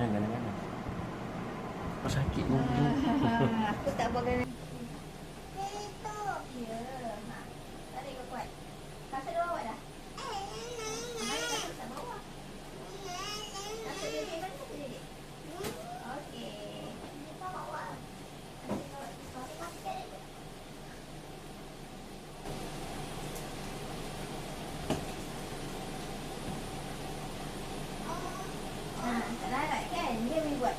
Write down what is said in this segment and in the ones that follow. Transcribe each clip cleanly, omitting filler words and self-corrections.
Jangan. Kau sakit pun. Aku tak boleh. Itu. Ya. Ha. Tarik kuat. Kasa dia bawa dah. Mari kasa tak bawa. Kasa dia di mana tu dia? Okey. Kita bawa. Tak larat kan? Dia boleh buat.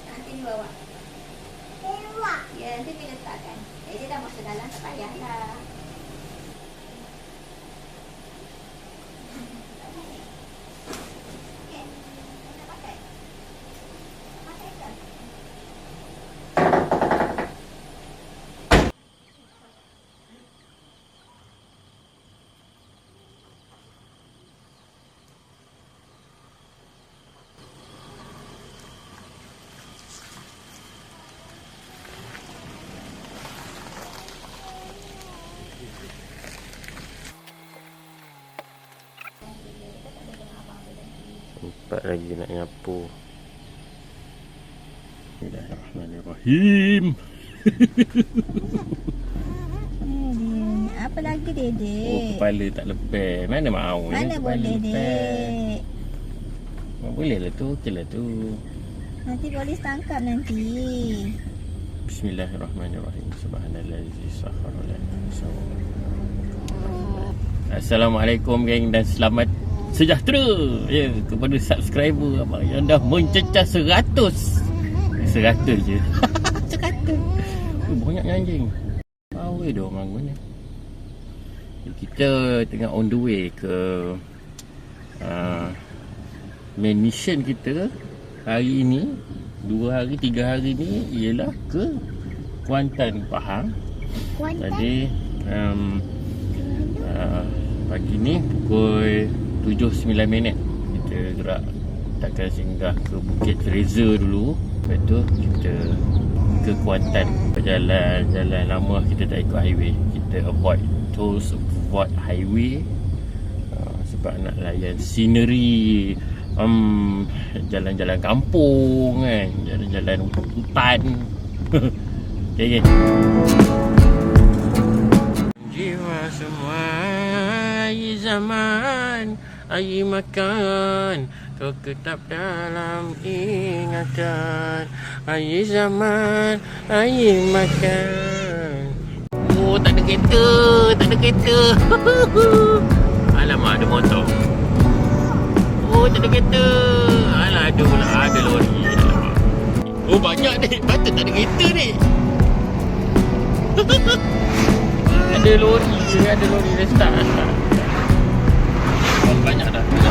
Nanti dibawa. Ya, nanti diletakkan. Dia dah masuk dalam, tak payahlah. Okey, nak pakai? Pakai ke? Empat lagi nak nyapu. Bismillahirrahmanirrahim. Apa lagi Dedek? Oh, kepala tak lepas. Mana mau ni? Mana Kepala boleh lepas. Dek? Boleh lah tu. Okey lah tu. Nanti polis tangkap nanti. Bismillahirrahmanirrahim. Subhanallazi sakhkhara lana. Assalamualaikum geng dan selamat sejahtera ya kepada subscriber abang yang dah mencecah 100 je. 100. Banyak anjing. Power dia orang mana. Kita tengah on the way ke main mission kita hari ini. 2 hari 3 hari ni ialah ke Kuantan, Pahang. Jadi pagi ni pukul 7-9 minit kita gerak, takkan singgah ke Bukit Fraser dulu, lepas tu kita ke Kuantan. Jalan lama kita tak ikut highway, kita avoid highway sebab nak layan scenery, jalan-jalan kampung kan, jalan-jalan hutan. Okay. Jiwa semua air zaman, air makan, kau tetap dalam ingatan. Air zaman, air makan. Oh, tak ada kereta. Alamak, ada motor. Oh, tak ada kereta. Alah, ada lori. Alamak. Oh, banyak dek. Patut tak ada kereta dek. Ada lori dah start. Banyak dah kereta.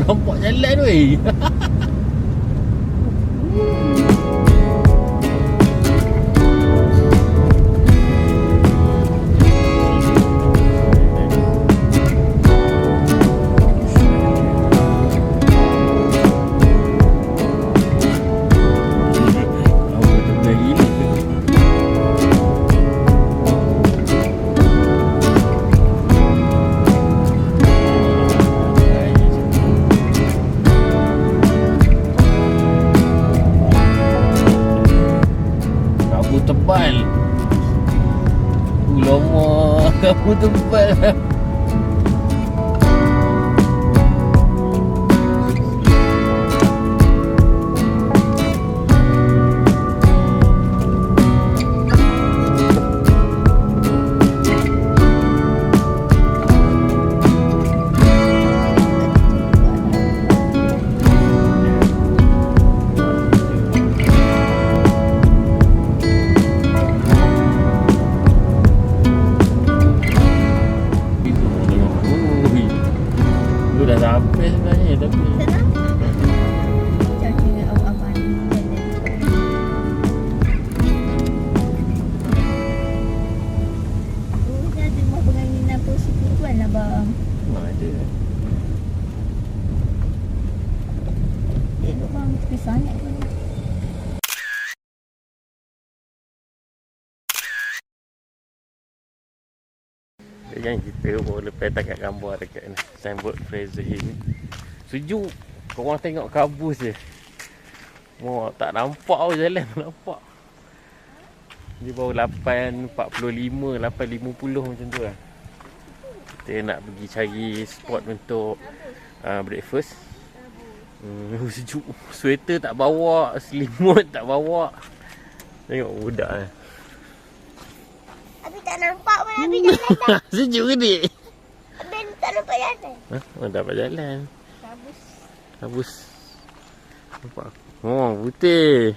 Tak nampak jalan weh. Tebal. Lama kamu tebal. Dah sampai sebenarnya tapi Macam dengan abang-abang ni. Oh, dah ada rumah penganginan positif tuan lah bang. ada. Duduk bang, tepi sangat ni. Yang kita baru lepas tangkap gambar dekat ni signboard Fraser Hill ni. Sejuk. Korang tengok kabus je. Mau tak nampak pun jalan, tak nampak. Dia baru 8.45, 8.50 macam tu lah. Kita nak pergi cari spot untuk breakfast. Sejuk. Sweater tak bawa, selimut tak bawa. Tengok budak ni. Abi tak nampak pun Abi jalan tak. Sejuk ke dik? Abi tak nampak jalan. Oh, dapat jalan. Kabus. Habis. Nampak? Oh, putih.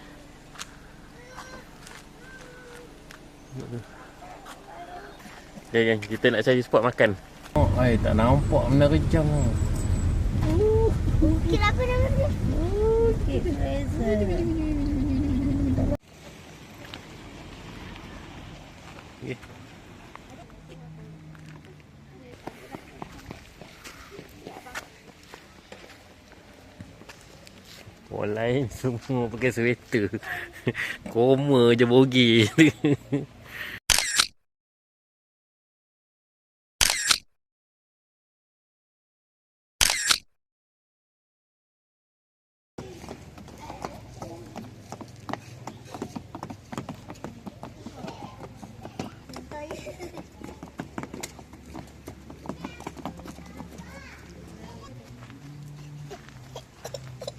Okay, kan? Kita nak cari spot makan. Oh, ay, tak nampak Menara Jam. Bukit apa nama dia? Bukit Fraser. Okay. Orang lain semua pakai sweater. Koma je bogi.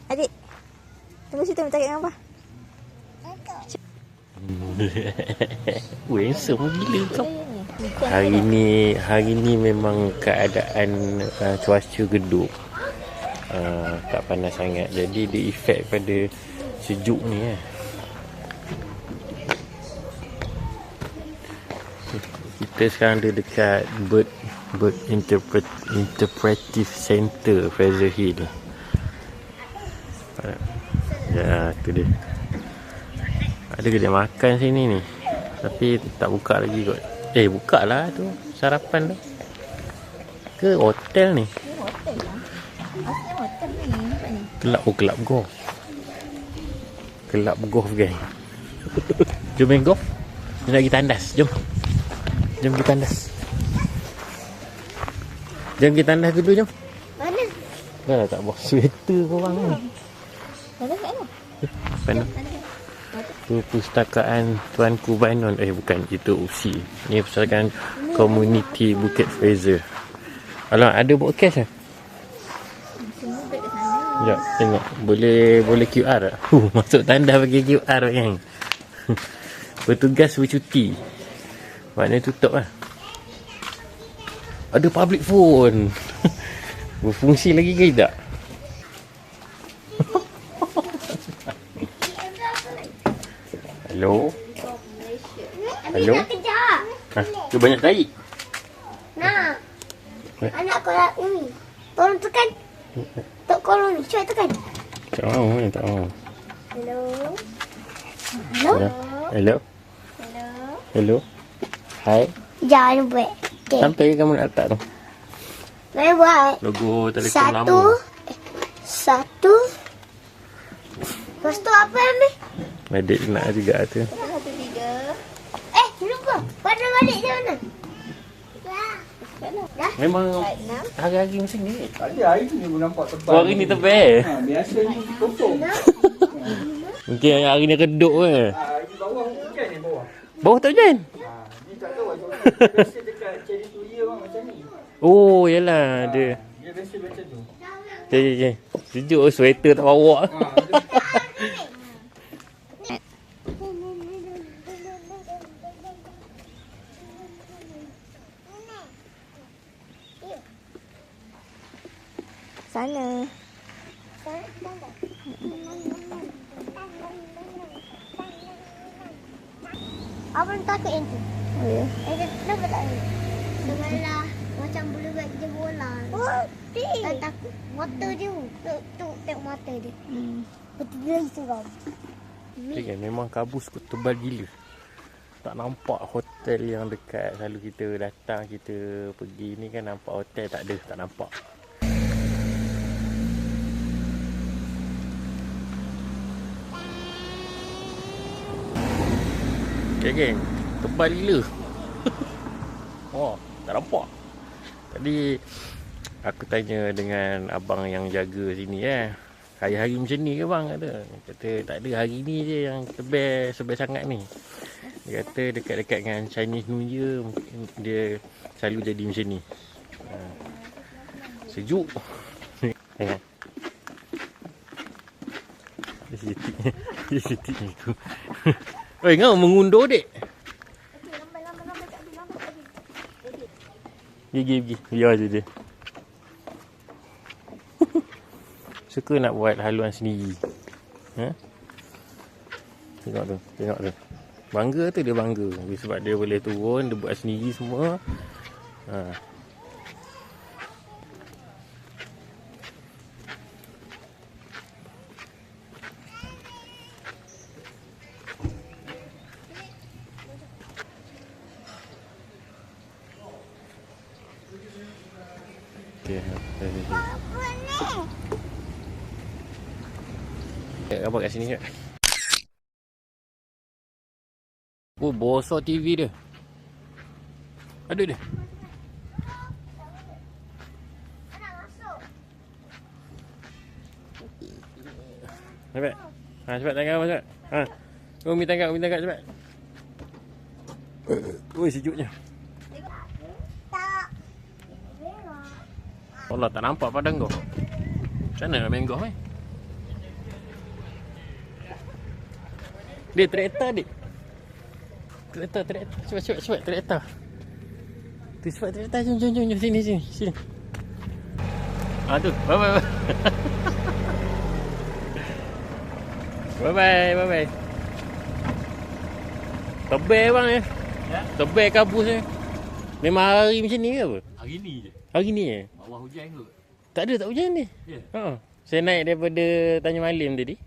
Adik, tunggu situ minta kat gambar. Handsome gila kau. Hari ni memang keadaan cuaca geduk. Tak panas sangat. Jadi dia efek pada sejuk ni . Kita sekarang ada dekat Bird Interpretive Center Fraser Hill. Ya, tu dia. Ada kedai makan sini ni. Tapi tak buka lagi kot. Buka lah tu. Sarapan tu. Ke hotel ni? Ni hotel lah. Asli hotel ni. Nampak ni. Kelab golf. Kelab golf gang. Jom main golf. Ni nak pergi tandas. Jom pergi tandas. Jom pergi tandas dulu jom. Mana? Dah tak bawa sweater korang ni. Mana kat mana? Mana? Tu Pustakaan Tuanku Bainon. Bukan, itu UC. Ni Pustakaan Komuniti Bukit Fraser. Alah, ada bawa cash lah. Semua beg kat sana. Sekejap, tengok. Boleh QR tak? Masuk tanda pakai QR kan. Petugas bercuti. Maknanya tutup lah. Ada public phone. Berfungsi lagi ke tak? Hello? Hello? Nak kejar. Tu banyak tarik. Nak. Anak aku nak ini. Tolong tekan. Tok call ni. Cuba tekan. Tak mau, tak mau. Hello. Hello. Hello. Hello. Hello. Hai. Jangan buat. Okay. Sampai kamu nak letak tu. Saya buat. Logo Telekom Satu. lama. Satu. Lepas tu apa ni? Adik nak juga tu. Satu, tiga. Lupa. Pada balik dia mana? Dah. Memang Enam. hari-hari macam ni. Tadi hari ni pun nampak tebal. Oh, hari ni tebal. Biasanya kosong. Mungkin hari ni redup ke. Di bawah hujan ni bawah. Bawah tak hujan? Ni tak tahu macam biasa dekat cherry tu year macam ni. Oh, yalah dia. Dia biasa macam tu. Je. Sejuk sweater tak bawa. Sana. Abang takut yang tu. Oh ya. Kenapa tak ni? Sebelah macam bulu buat kerja bola. Oh, tak takut. Mata dia. Tengok mata dia. Betul dia seram. Okay, kan? Memang kabus kot tebal gila. Tak nampak hotel yang dekat. Selalu kita datang, kita pergi ni kan nampak hotel. Tak ada, tak nampak. Okay, geng. Tebal gila. Oh, tak nampak. Tadi aku tanya dengan abang yang jaga sini hari-hari macam ni ke bang? Kata tak ada, hari ni je yang tebal sangat ni. Dia kata dekat-dekat dengan Chinese New Year dia selalu jadi macam ni. Sejuk. Tengok. Dia sitik ni aku. Oi, ngau mengundur dek. Pergi. Biar je dia. Suka nak buat haluan sendiri. Tengok tu. Bangga tu dia bangga. Sebab dia boleh turun, dia buat sendiri semua. Apa kat sini kat? Oh, bosor TV dia. Ada dia. Cepat. Cepat tangkap apa cepat. Umi tangkap cepat. Oi, sejuknya. Allah, tak nampak padang kau. Macam mana nak main golf Dia traktor dik. Traktor. Cepat traktor. Tu cepat traktor. Jom sini. Tu. Bye. Tebal bang ya. Tebal kabus ni. Memang hari macam ni ke apa? Hari ni je. Bawah hujan ke? Tak hujan ni. Ya. Saya naik daripada Tanjung Malim tadi.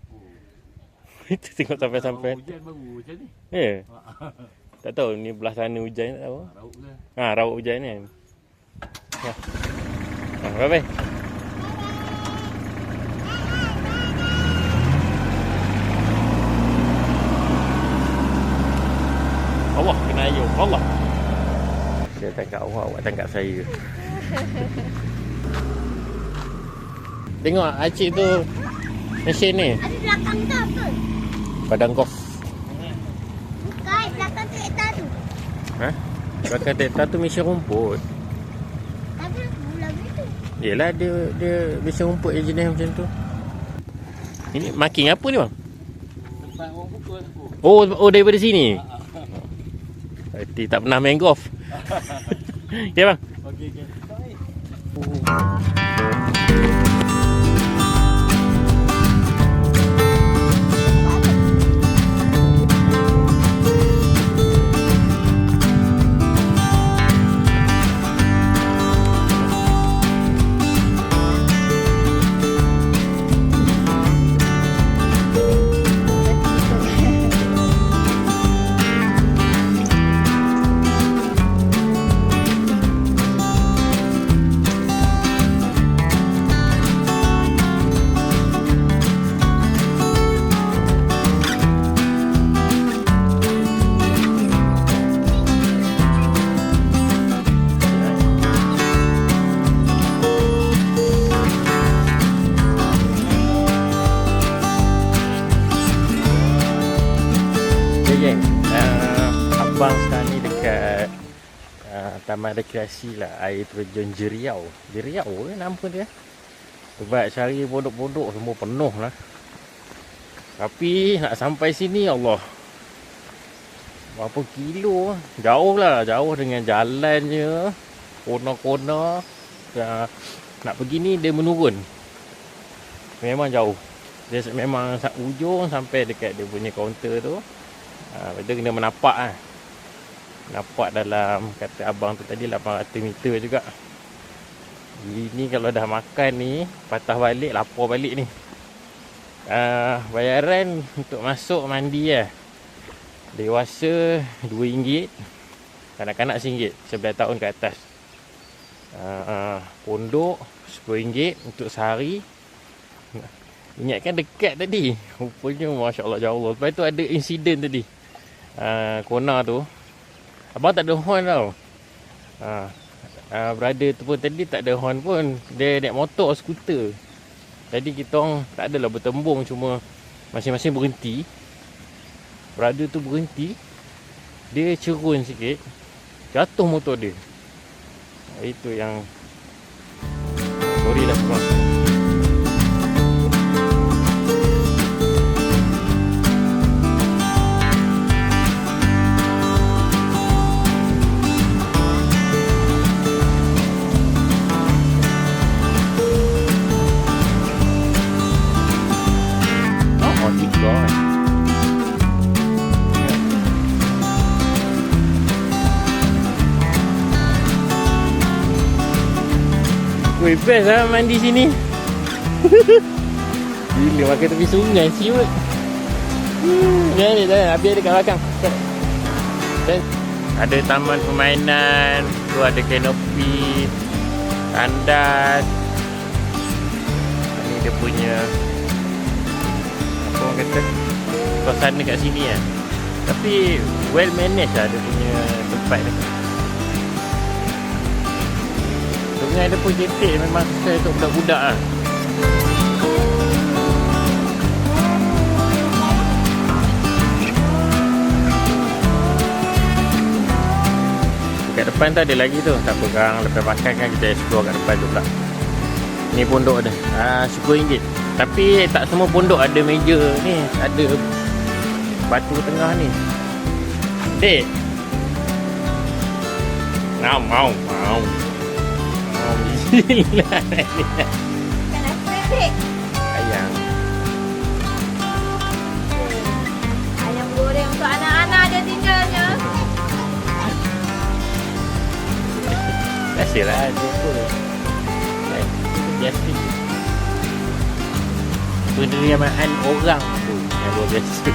Itu tengok sampai. Hujan baru macam ni. Ya. Tak tahu ni belah sana hujan tak tahu. Rauk ke? Raut hujan ni kan. Bye. Allah kena ayuh. Allah. Saya tangkap awak tangkap saya. Tengok acik tu mesin ni. Ada belakang tu apa? Padang golf. Bukan, belakang kereta tu. Belakang kereta tu mesin rumput. Tapi bulan itu. Yelah dia mesin rumput je jenis macam tu. Ini marking apa ni bang? Tempat orang pukul aku. Oh daripada sini. Berarti tak pernah main golf. Ya bang. Okey. Abang sekarang ni dekat Taman Rekreasi lah, air terjun Jeriau. Jeriau ke nama dia? Sebab cari pondok-pondok semua penuh lah. Tapi nak sampai sini, Allah, berapa kilo? Jauh lah, jauh dengan jalannya, kona-kona. Nak pergi ni dia menurun. Memang jauh. Dia memang ujung sampai dekat dia punya kaunter tu. Lepas tu kena menapak lah. Nampak dalam, kata abang tu tadi, 800 meter juga. Ini kalau dah makan ni, patah balik, lapar balik ni. Bayaran untuk masuk mandi lah. Dewasa RM2, kanak-kanak RM1, 11 tahun ke atas. Pondok RM10 untuk sehari. Ingatkan dekat tadi, rupanya Masya Allah jauh. Lepas tu ada insiden tadi, Kona tu abang tak ada horn tau. Brother tu pun tadi tak ada horn pun. Dia naik motor, skuter. Jadi kita orang tak adalah bertembung, cuma masing-masing berhenti. Brother tu berhenti, dia cerun sikit, jatuh motor dia. Itu yang sorry lah semua. Weh, best lah mandi sini. Gila, makan tepi sungai siut. Jangan, habis ada kat belakang. Ada taman permainan, tu ada kanopi, tandas. Ni dia punya, apa orang kata, suasana kat sini kan. Tapi well managed lah dia punya tempat ni. Sungai dia pun cantik, memang sesuai untuk budak-budak lah. Kat depan tu ada lagi tu, tak apa, sekarang lepas makan kan kita explore kat depan tu pula. Ni pondok dia, RM10. Tapi tak semua pondok ada meja ni, ada batu tengah ni. Dek, mau bismillah. Kan aku pendek. Ayam. Ayam goreng untuk anak-anak dia tinggalnya. Biasalah tu. Biasa. Penerimaan orang tu yang luar biasa.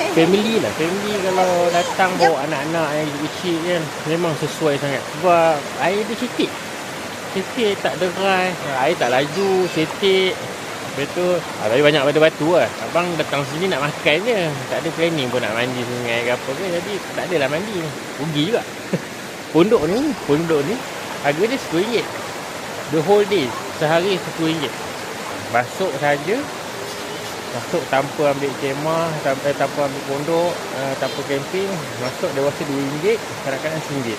Family lah, family kalau datang bawa anak-anak yang kecil kan, memang sesuai sangat. Sebab air dia sikit. Setik tak derai, air tak laju, setik. Lepas tu, tapi banyak batu-batu lah. Abang datang sini nak makan je. Tak ada planning pun nak mandi sungai ke apa ke. Jadi tak adalah mandi. Rugi juga. Pondok ni harga dia RM10. The whole day, sehari RM10. Masuk saja. Masuk tanpa ambil kemah, tanpa ambil pondok, tanpa camping. Masuk dewasa RM2, kadang-kadang RM1.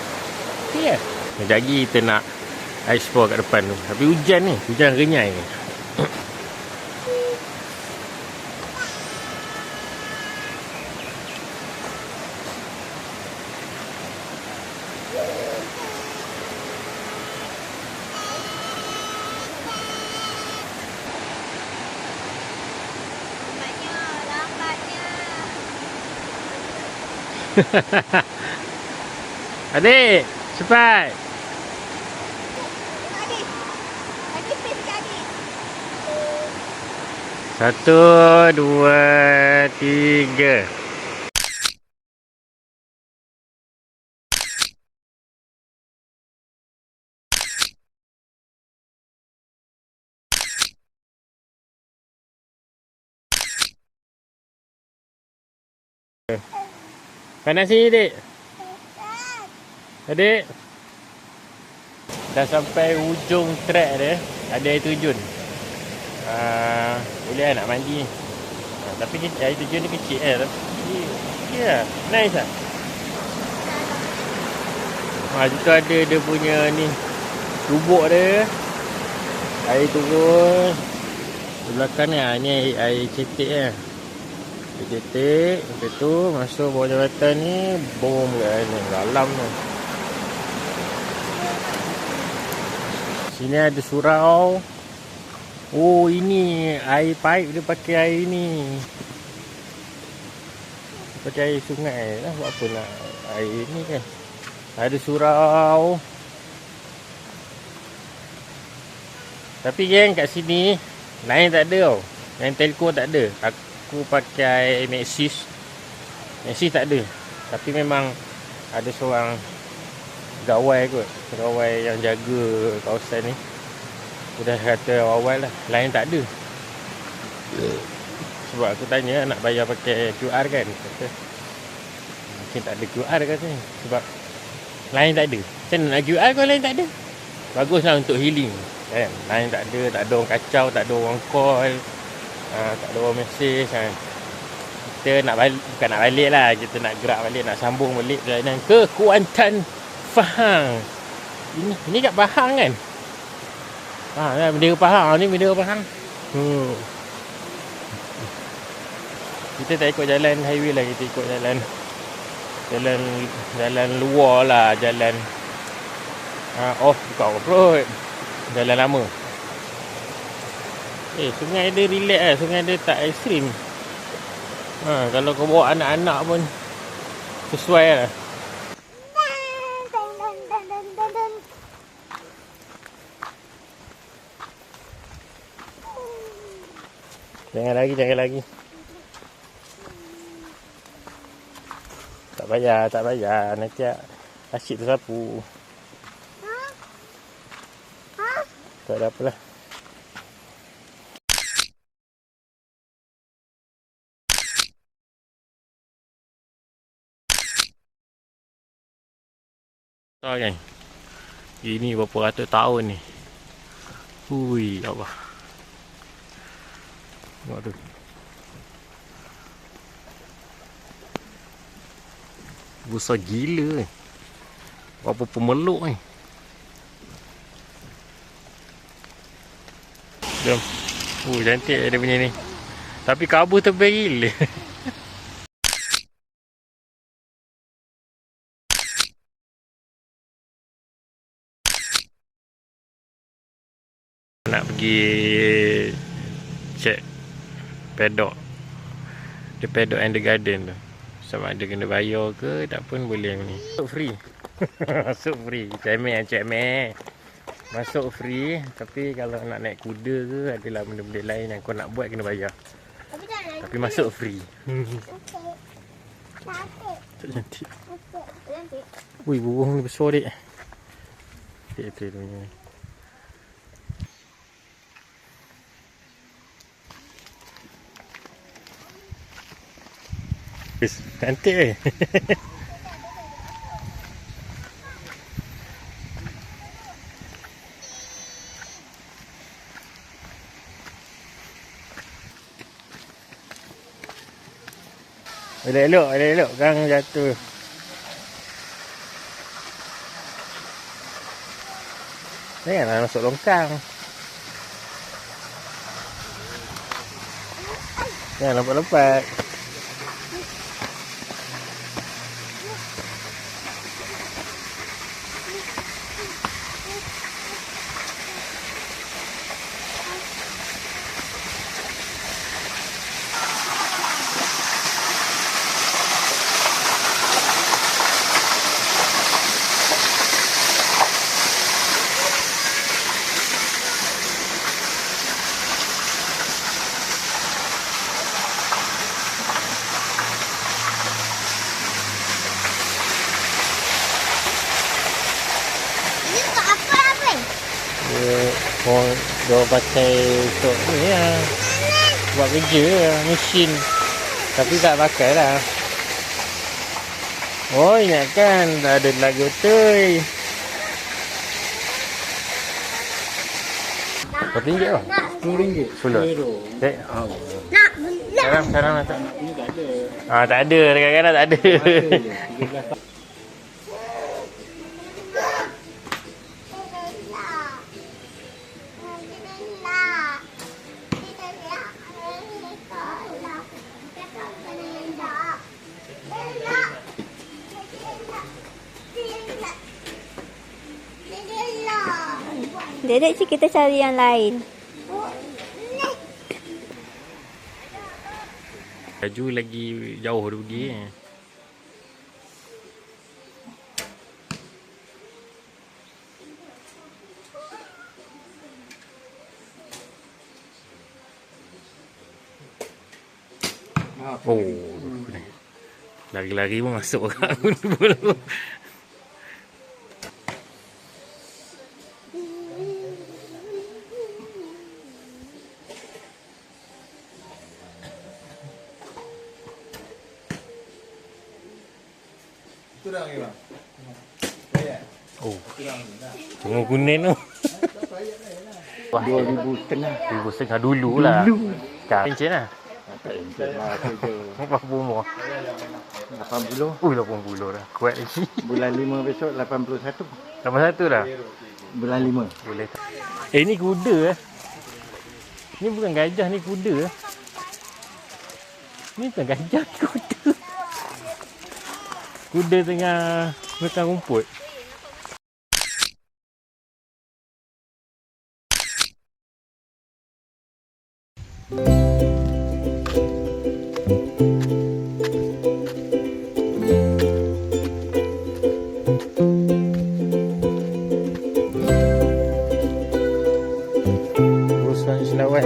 Okey lah. Sekejap lagi kita nak explore kat depan tu. Tapi hujan ni, hujan renyai ni. Adik, cepat. Adik space sikit adik. 1, 2, 3. Kanan sini, Dik. Adik. Dah sampai hujung trek dia. Ada air terjun. Boleh lah nak mandi. Tapi air terjun ni kecil tapi ya, nice lah. Situ ada dia punya ni lubuk dia. Air turun. Di belakang ni air cetek lah. Air cetek. Lepas tu masuk bawah jambatan ni. Bom kat ni. Dalam tu. Sini ada surau. Oh, ini air paip dia pakai air ni. Pakai air sungai lah. Buat apa nak air ni kan. Ada surau. Tapi geng kat sini line tak ada tau. Line telco tak ada. Aku pakai Maxis. Maxis tak ada. Tapi memang ada seorang gawai kot. Gawai yang jaga kawasan ni. Dia dah kata awal lah. Line tak ada. Sebab aku tanya nak bayar pakai QR kan. Kata mungkin tak ada QR kat sini. Sebab line tak ada. Macam mana nak QR kalau line tak ada? Baguslah untuk healing kan. Line tak ada. Tak ada orang kacau. Tak ada orang call. Tak ada orang mesej kan. Kita nak balik. Bukan nak balik lah. Kita nak gerak balik. Nak sambung balik perjalanan ke Kuantan Pahang. Ini kat Pahang kan? Bendera Pahang ni, bendera Pahang. Kita tak ikut jalan highway lah, kita ikut jalan luar lah, jalan bukan off-road. Jalan lama. Sungai dia relax lah, sungai dia tak ekstrim. Kalau kau bawa anak-anak pun sesuai lah. Jangan lagi. Tak payah. Nanti asyik tersapu. Tak ada apalah. Tahu kan? Ini berapa ratus tahun ni. Hui, Allah. Tengok tu. Besar gila ni. Berapa pemeluk ni. Jom. Cantik dia punya ni. Tapi kabut tebal gila. Nak pergi check paddock. The paddock and the garden tu. Sama ada kena bayar ke tak pun boleh ni. Masuk free. Masuk free. Cemeh. Masuk free. Tapi kalau nak naik kuda ke adalah benda-benda lain yang kau nak buat kena bayar. Tapi masuk free. Tak cantik. Ui, burung ni besar dik. Tu punya. Cantik eh. Elok-elok gang jatuh. Janganlah masuk longkang. Jangan lompat-lompat. Dia pakai untuk ni lah, buat kerja lah, mesin. Tapi tak pakai lah. Oh ingatkan dah ada lagu tu. Berapa ringgit lah? RM10. 10. Dek. Sekarang nak tak? Ini tak ada. Tak ada. Kadang-kadang tak ada. Dedek cik kita cari yang lain. Laju lagi jauh dia pergi. Oh, lari-lari pun masuk orang. Kurang ke bang? Oh, tengok kuning tu. 2,500 dulu lah. Sekarang pencen lah. Tak encik lah kerja. Berapa umur? 80. 80 dah. Kuat lagi. Bulan 5 besok 81. Nombor 1 dah. Bulan 5. Boleh. Ni kuda eh. Ni bukan gajah, ni kuda eh. Ni bukan gajah, ni kuda. Kuda tengah makan rumput. Urusan Selawat.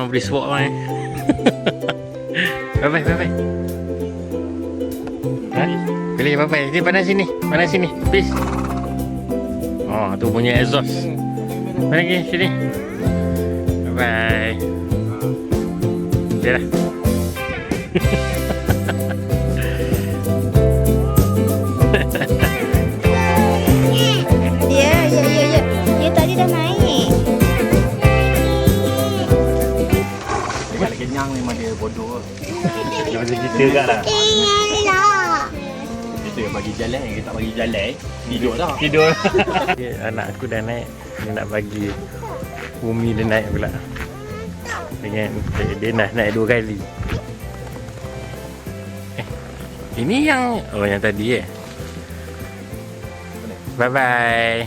Boleh swap kan. Bye bye. Ha? Boleh bye bye. Ni pandang sini. Pandang sini. Please. Oh, tu punya exhaust. Mana lagi sini. Bye bye. Dia dah. Ya. Dia tadi dah naik. Dia tak kenyang memang dia bodoh. Dia macam kita kat lah. Kita yang bagi jalan, kita tak bagi jalan. Tidur dah. Tidur. Anak aku dah naik. Dia nak bagi Umi dia naik pula. Dengan dia dah naik 2 kali. Ini yang yang tadi Bye bye.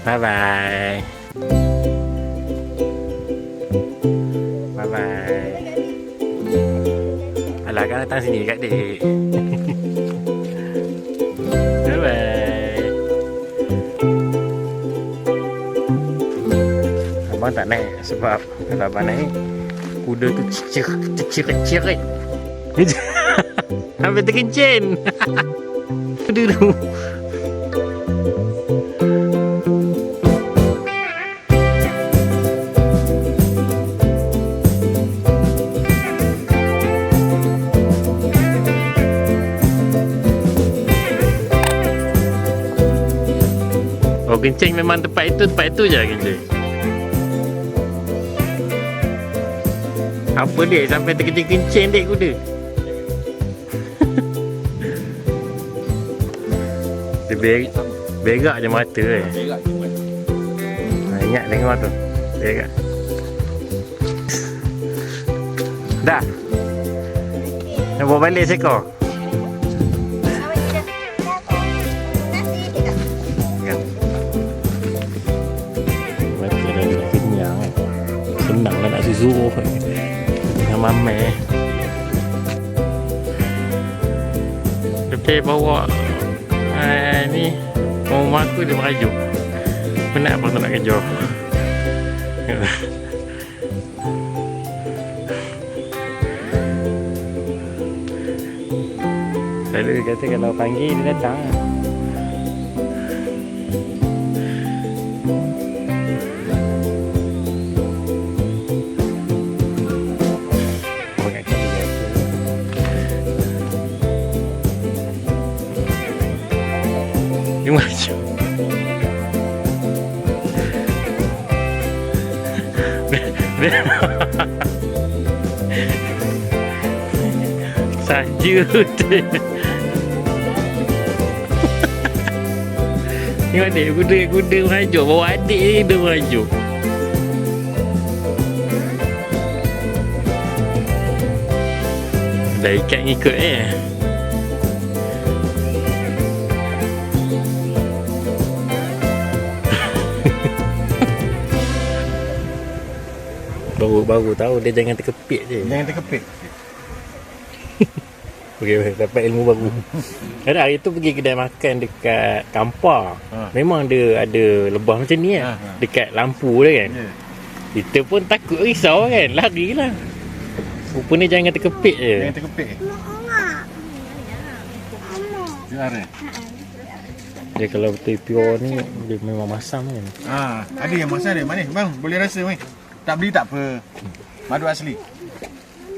Bye bye. Bye bye. Alah kan datang sini kat dek. Bye bye. Abang tak naik sebab kalau abang naik kuda tu cicir. Sampai terkencing. Kuda tu. Oh, kencing memang tempat itu je kencing. Apa dia sampai terkencing-kencing dek kuda? Dia berak je mata Berak je buat. Ingat tengok tu. Berak. Dah. Nak bawa balik seekor? Macam dah nak kenyang senang lah nak susu dengan mama. Lepas bawa ni rumah aku dia merajuk. Penat apa tu nak kejar. Selalu dia kata kalau panggil dia datang. Dia merajuk. Saja tu. Tengok dia kuda merajuk. Bawa adik dia merajuk. Dah ikat ngikut Baru tahu dia jangan terkepit je. Jangan terkepit. Okey, dapat ilmu baru. Ada hari tu pergi kedai makan dekat Kampar. Memang dia ada lebah macam ni kan. Dekat lampu dia kan. Kita pun takut risau kan. Larilah. Rupanya jangan terkepit je. Jangan terkepit. Juara. Dia kalau betul pure ni dia memang masam kan. Ada yang masam dia. Mana? Bang, boleh rasa weh. Tak beli tak apa. Madu asli.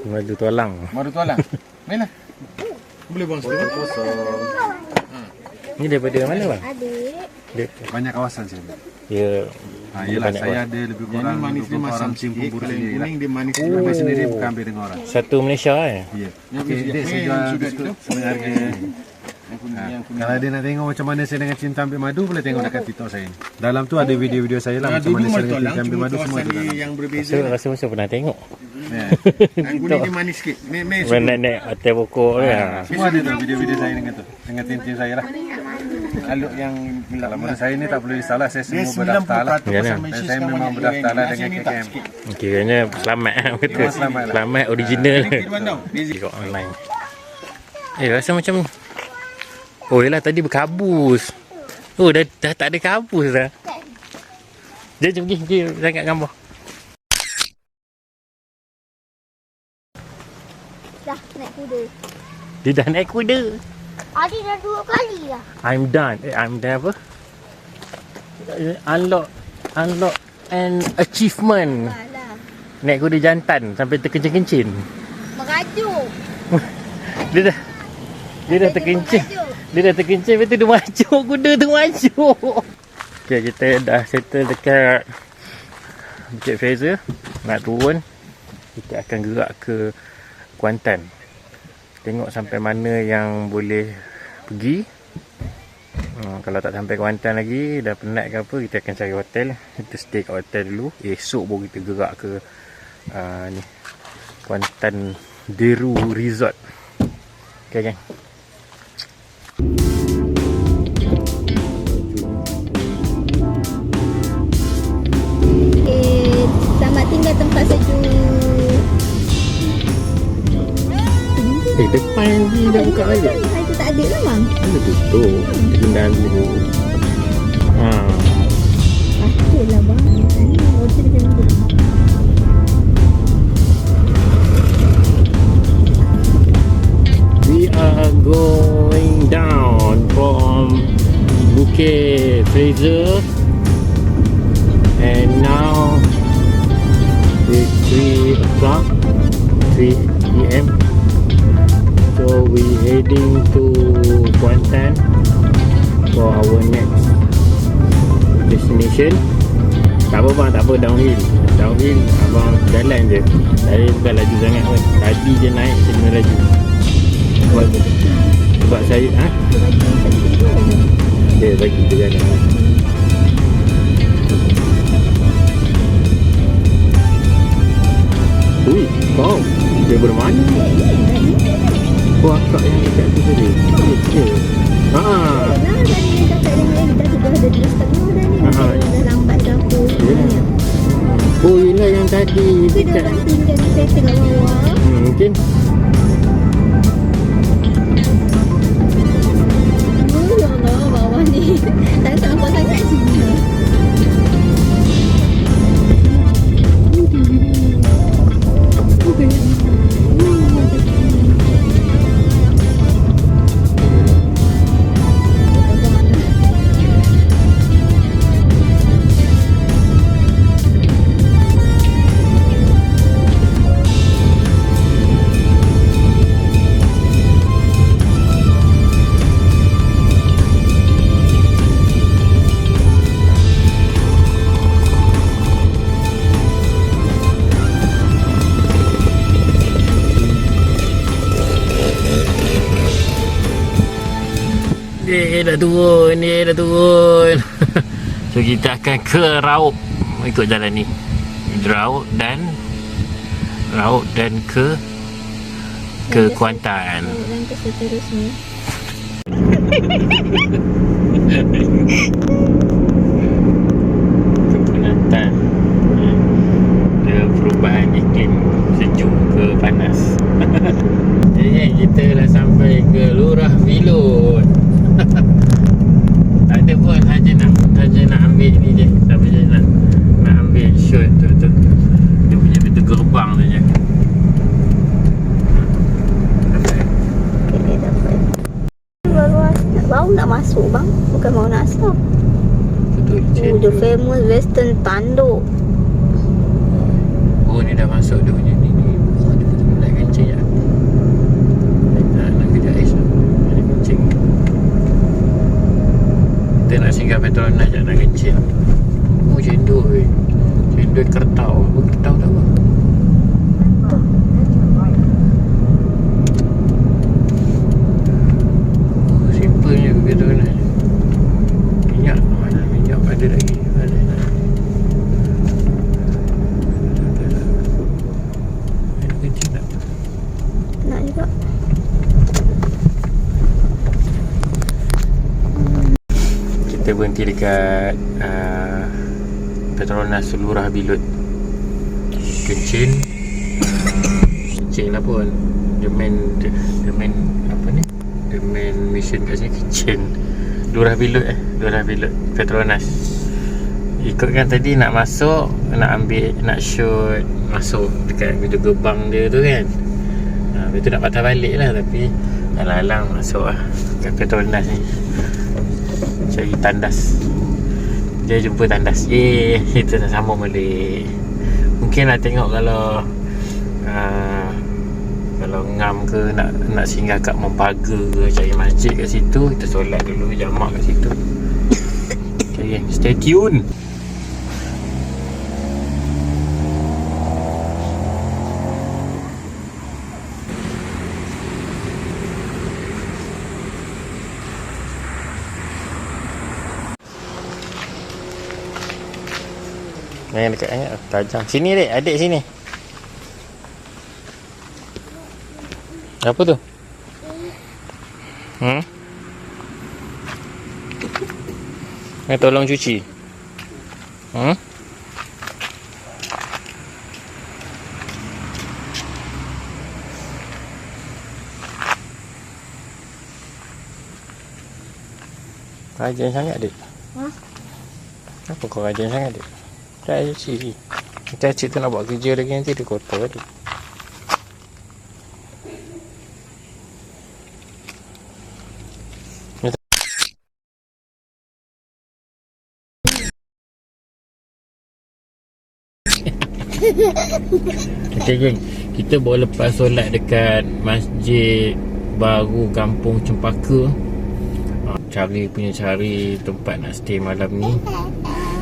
Madu tualang. Madu tualang. Mainlah. Boleh bang sekali. Kosong. Ni daripada mana bang? Adik. Banyak kawasan saya. Ya. Yelah, saya ada lebih kurang manis dia masam simpul pura sendiri. Kuning dia manis dia sendiri bukan ambil dengan orang. Satu Malaysia Ya. Dia saya jual biskut setengah harga. Kalau dia nak tengok macam mana saya dengan cinta ambil madu, boleh tengok dekat TikTok saya ni. Dalam tu ada video-video saya lah macam mana saya dengan cinta ambil madu semua tu dalam. Yang berbeza. Rasa macam pernah tengok. Yang kuning dia manis sikit. Naik atas pokok ni. Semua ada tu video-video saya dengan tu. Dengan tim-tim saya lah. Kalau yang kalau menurut saya ni tak perlu install lah. Saya semua berdaftar lah. Saya memang berdaftar lah dengan KKM. Kiranya selamat. Selamat original. Tengok online. Rasa macam oh yelah tadi berkabus. Oh dah tak ada kabus dah. Jom pergi tengok gambar. Dah naik kuda. Dia dah naik kuda. Adik dah 2 kali lah. I'm done apa? Unlock an achievement. Alah. naik kuda jantan sampai terkencing-kencing. Merajuk. Dia dah terkencing. Dia dah terkencing, lepas tu dia majuk. Kuda tu majuk. Okay, kita dah settle dekat Bukit Fraser. Nak turun, kita akan gerak ke Kuantan. Tengok sampai mana yang boleh pergi. Kalau tak sampai Kuantan lagi, dah penat ke apa, kita akan cari hotel. Kita stay kat hotel dulu. Esok baru kita gerak ke ni, Kuantan Deru Resort. Okay, gang. Selamat tinggal tempat sejuk. Depan ni dah buka lagi. Hari tu tak ada lah bang. Dia tutup. Tinggal dulu. Patut lah bang. Hotel dia macam tu. We are going down from Bukit Fraser, and now it's 3 o'clock, 3 PM. So we heading to Kuantan for our next destination. Tak apa bang, tak apa, downhill. Downhill abang jalan je. Saya bukan laju sangat pun. Tadi je naik saya kena laju. Sebab saya dia bagi kita jalan. Ui, kau daripada mana? Oh, akak yang dekat tu tadi. Ya. Nah, tadi dia cakap dengan kita sudah ada 2.30 dah ni. Dah lambat ke apa. Oh, yelah yang tadi Kita dah dekat. tinggal di setting kat bawah. Mungkin. Ya Allah, bawah ni. Tak nampak sangat sini. Dia dah turun. So kita akan ke Raub. Ikut jalan ni. Raub dan ke Kuantan. Dan ke seterusnya. Ke Kuantan. Dia perubahan iklim sejuk ke panas. Jadi kita dah sampai ke Lurah Bilut. Tak ada pun, saja nak ambil ni je. Saja nak ambil shoot tu. Dia punya pintu gerbang tu je. Okay, dapat. Baru nak masuk bang. Bukan mau nak asap. Betul. The famous Western Tanduk. Oh, ni dah masuk dia punya ni. Oh, dia betul nak kencing je. Nak kejap ais tu. Nak kencing. Kita nak singgah Petronas je nak kencing. Oh, cendol. Cendol kertau. Apa kertau tak apa? Oh, simple je ke Petronas. Minyak. Mana minyak ada lagi. Mana kencing tak? Nak juga. Kita berhenti dekat Petronas Lurah Bilut. Kencing lah pun. The main apa ni? The main mission kat sini kencing. Lurah Bilut Petronas. Ikutkan tadi nak masuk, nak ambil, nak shoot masuk dekat pintu gerbang dia tu kan. Lepas tu nak patah balik lah, tapi alang-alang masuk lah kat Petronas ni. Cari tandas. Dia jumpa tandas. Kita dah sambung balik. Mungkin nak tengok kalau ngam ke nak singgah kat Mempaga ke, cari masjid kat situ, kita solat dulu jamak kat situ. Okay, stay tune. Yang dekat sangat tajam. Sini dek, adik sini. Apa tu? Tolong cuci. Rajin sangat dek. Apa kau rajin sangat dek? Dah cuci. Cik tu nak buat kerja lagi, nanti dia kotor dek. Okay geng, kita baru lepas solat dekat Masjid Baru Kampung Cempaka. Cari tempat nak stay malam ni.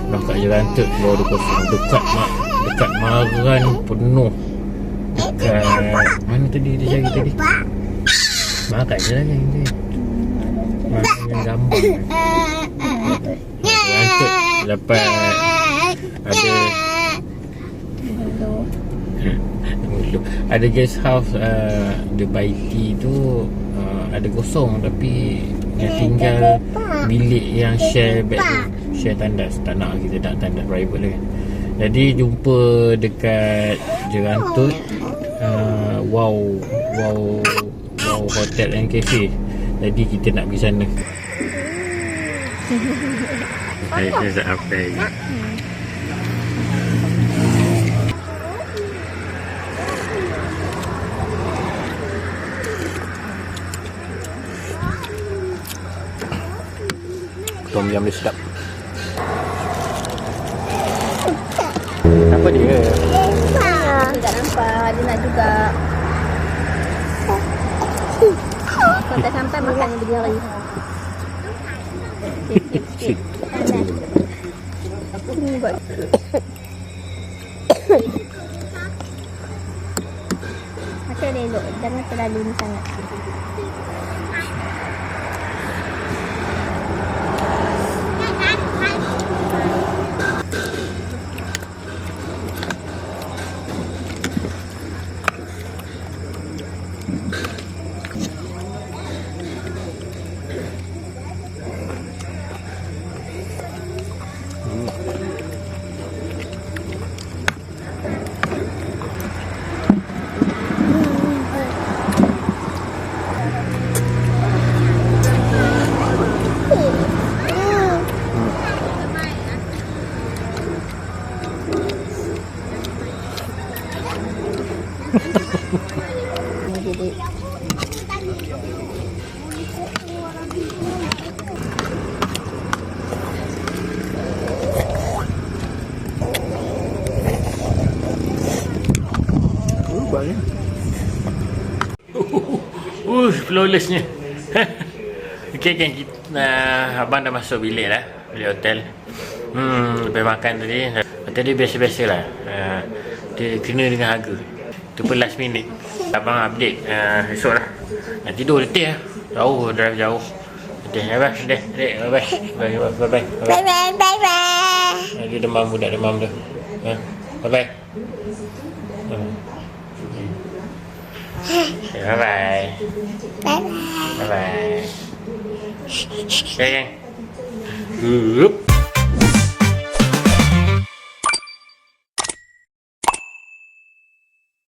Dah kat Jerantet baru kosong. Dekat Maran penuh. Dekat mana tadi dia cari tadi? Makan je lah kan dia. Makan yang gambar. Jerantet lepas ada guest house The Baiti tu ada kosong, tapi yang tinggal bilik yang share bed tu, share tandas. Tak nak kita nak tandas private lagi. Jadi jumpa dekat Jerantut wow hotel and cafe. Jadi kita nak pergi sana. Saya apa lagi? Tom yum dia sedap. Apa dia? Aku tak nampak. Dia nak juga. Kalau tak sampai makan yang berdiri. Sikit. Ini buat. Macam dia elok. Jangan terlalu ni sangat. Flawlessnya. Okay kan, abang dah masuk bilik dah, bilik hotel. Lepas makan tadi, dia biasa-biasa lah. Dia kena dengan harga. Itu pun last minute. Abang update esok lah. Nak tidur letih lah. Jauh, drive jauh. Letih, bye-bye. Dia demam, budak demam tu. Bye-bye. Bye-bye. Bye-bye. Okay,